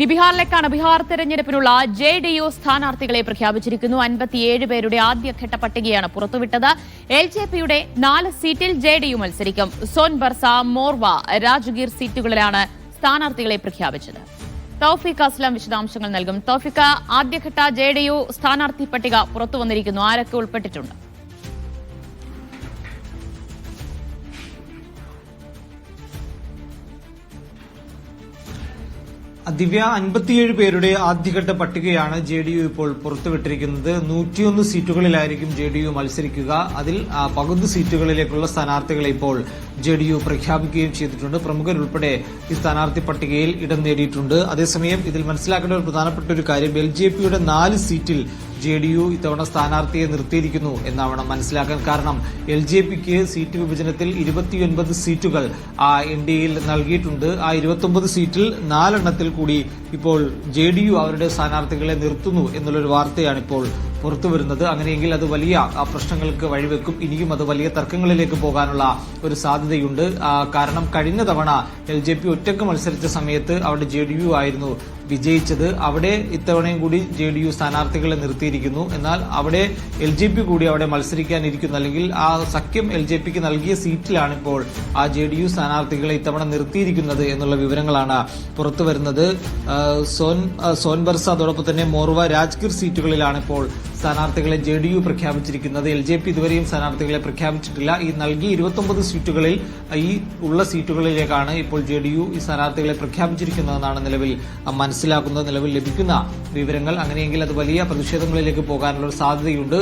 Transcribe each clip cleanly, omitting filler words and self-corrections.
ബീഹാറിലേക്കാണ്. ബീഹാർ തെരഞ്ഞെടുപ്പിനുള്ള JDU സ്ഥാനാർത്ഥികളെ പ്രഖ്യാപിച്ചിരിക്കുന്നു. 57 പേരുടെ ആദ്യഘട്ട പട്ടികയാണ് പുറത്തുവിട്ടത്. LJPയുടെ 4 സീറ്റിൽ JDU മത്സരിക്കും. സോൻബർസ, മോർവ, രാജ്ഗീർ സീറ്റുകളിലാണ് സ്ഥാനാർത്ഥികളെ പ്രഖ്യാപിച്ചത്. തൗഫീഖ് അസ്ലം വിശദാംശങ്ങൾ നൽകും. തൗഫീഖ്, ആദ്യഘട്ട JDU സ്ഥാനാർത്ഥി പട്ടിക പുറത്തുവന്നിരിക്കുന്നു. ആരൊക്കെ ഉൾപ്പെട്ടിട്ടുണ്ട്? ദിവ്യ, 57 പേരുടെ ആദ്യഘട്ട പട്ടികയാണ് JDU ഇപ്പോൾ പുറത്തുവിട്ടിരിക്കുന്നത്. 101 സീറ്റുകളിലായിരിക്കും JDU മത്സരിക്കുക. അതിൽ പകുതി സീറ്റുകളിലേക്കുള്ള സ്ഥാനാർത്ഥികളെ ഇപ്പോൾ JDU പ്രഖ്യാപിക്കുകയും ചെയ്തിട്ടുണ്ട്. പ്രമുഖരുൾപ്പെടെ ഈ സ്ഥാനാർത്ഥി പട്ടികയിൽ ഇടം നേടിയിട്ടുണ്ട്. അതേസമയം ഇതിൽ മനസ്സിലാക്കേണ്ട ഒരു പ്രധാനപ്പെട്ട ഒരു കാര്യം, LJPയുടെ 4 സീറ്റിൽ JDU ഇത്തവണ സ്ഥാനാർത്ഥിയെ നിർത്തിയിരിക്കുന്നു എന്നാവണം മനസ്സിലാക്കാൻ. കാരണം LJPക്ക് സീറ്റ് വിഭജനത്തിൽ 29 സീറ്റുകൾ NDAയിൽ നൽകിയിട്ടുണ്ട്. ആ 29 സീറ്റിൽ 4 എണ്ണത്തിൽ കൂടി ഇപ്പോൾ JDU അവരുടെ സ്ഥാനാർത്ഥികളെ നിർത്തുന്നു എന്നുള്ളൊരു വാർത്തയാണ് ഇപ്പോൾ പുറത്തുവരുന്നത്. അങ്ങനെയെങ്കിൽ അത് വലിയ പ്രശ്നങ്ങൾക്ക് വഴിവെക്കും. ഇനിയും അത് വലിയ തർക്കങ്ങളിലേക്ക് പോകാനുള്ള ഒരു സാധ്യതയുണ്ട്. കാരണം കഴിഞ്ഞ തവണ LJP ഒറ്റക്ക് മത്സരിച്ച സമയത്ത് അവിടെ JDU ആയിരുന്നു വിജയിച്ചത്. അവിടെ ഇത്തവണയും കൂടി JDU സ്ഥാനാർത്ഥികളെ നിർത്തിയിരിക്കുന്നു. എന്നാൽ അവിടെ LJP കൂടി അവിടെ മത്സരിക്കാനിരിക്കുന്നു. അല്ലെങ്കിൽ ആ സഖ്യം LJPക്ക് നൽകിയ സീറ്റിലാണ് ഇപ്പോൾ ആ JDU സ്ഥാനാർത്ഥികളെ ഇത്തവണ നിർത്തിയിരിക്കുന്നത് എന്നുള്ള വിവരങ്ങളാണ് പുറത്തുവരുന്നത്. സോൻബർസ, അതോടൊപ്പം തന്നെ മോർവ, രാജ്ഗീർ സീറ്റുകളിലാണ് ഇപ്പോൾ സ്ഥാനാർത്ഥികളെ JDU പ്രഖ്യാപിച്ചിരിക്കുന്നത്. LJP ഇതുവരെയും സ്ഥാനാർത്ഥികളെ പ്രഖ്യാപിച്ചിട്ടില്ല. ഈ നൽകിയ 29 സീറ്റുകളിൽ ഈ ഉള്ള സീറ്റുകളിലേക്കാണ് ഇപ്പോൾ JDU ഈ സ്ഥാനാർത്ഥികളെ പ്രഖ്യാപിച്ചിരിക്കുന്നതെന്നാണ് നിലവിൽ മനസ്സിലാക്കുന്നത്, നിലവിൽ ലഭിക്കുന്ന വിവരങ്ങൾ. അങ്ങനെയെങ്കിൽ അത് വലിയ പ്രതിഷേധങ്ങളിലേക്ക് പോകാനുള്ള ഒരു സാധ്യതയുണ്ട്.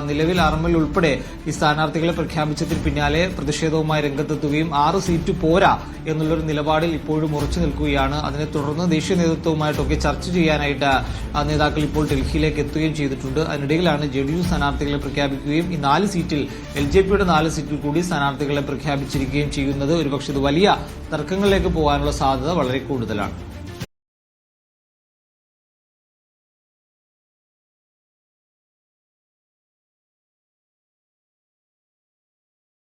നിലവിൽ അർമൽ ഉൾപ്പെടെ ഈ സ്ഥാനാർത്ഥികളെ പ്രഖ്യാപിച്ചതിന് പിന്നാലെ പ്രതിഷേധവുമായി രംഗത്തെത്തുകയും 6 സീറ്റ് പോരാ എന്നുള്ളൊരു നിലപാടിൽ ഇപ്പോഴും ഉറച്ചു നിൽക്കുകയാണ്. അതിനെ തുടർന്ന് ദേശീയ നേതൃത്വവുമായിട്ടൊക്കെ ചർച്ച ചെയ്യാനായിട്ട് നേതാക്കൾ ഇപ്പോൾ ഡൽഹിയിലേക്ക് എത്തുകയും ചെയ്തിട്ടുണ്ട്. അതിനിടയിലാണ് JDU സ്ഥാനാർത്ഥികളെ പ്രഖ്യാപിക്കുകയും ഈ 4 സീറ്റിൽ LJPയുടെ 4 സീറ്റിൽ കൂടി സ്ഥാനാർത്ഥികളെ പ്രഖ്യാപിച്ചിരിക്കുകയും ചെയ്യുന്നത്. ഒരുപക്ഷെ ഇത് വലിയ തർക്കങ്ങളിലേക്ക് പോകാനുള്ള സാധ്യത വളരെ കൂടുതലാണ്.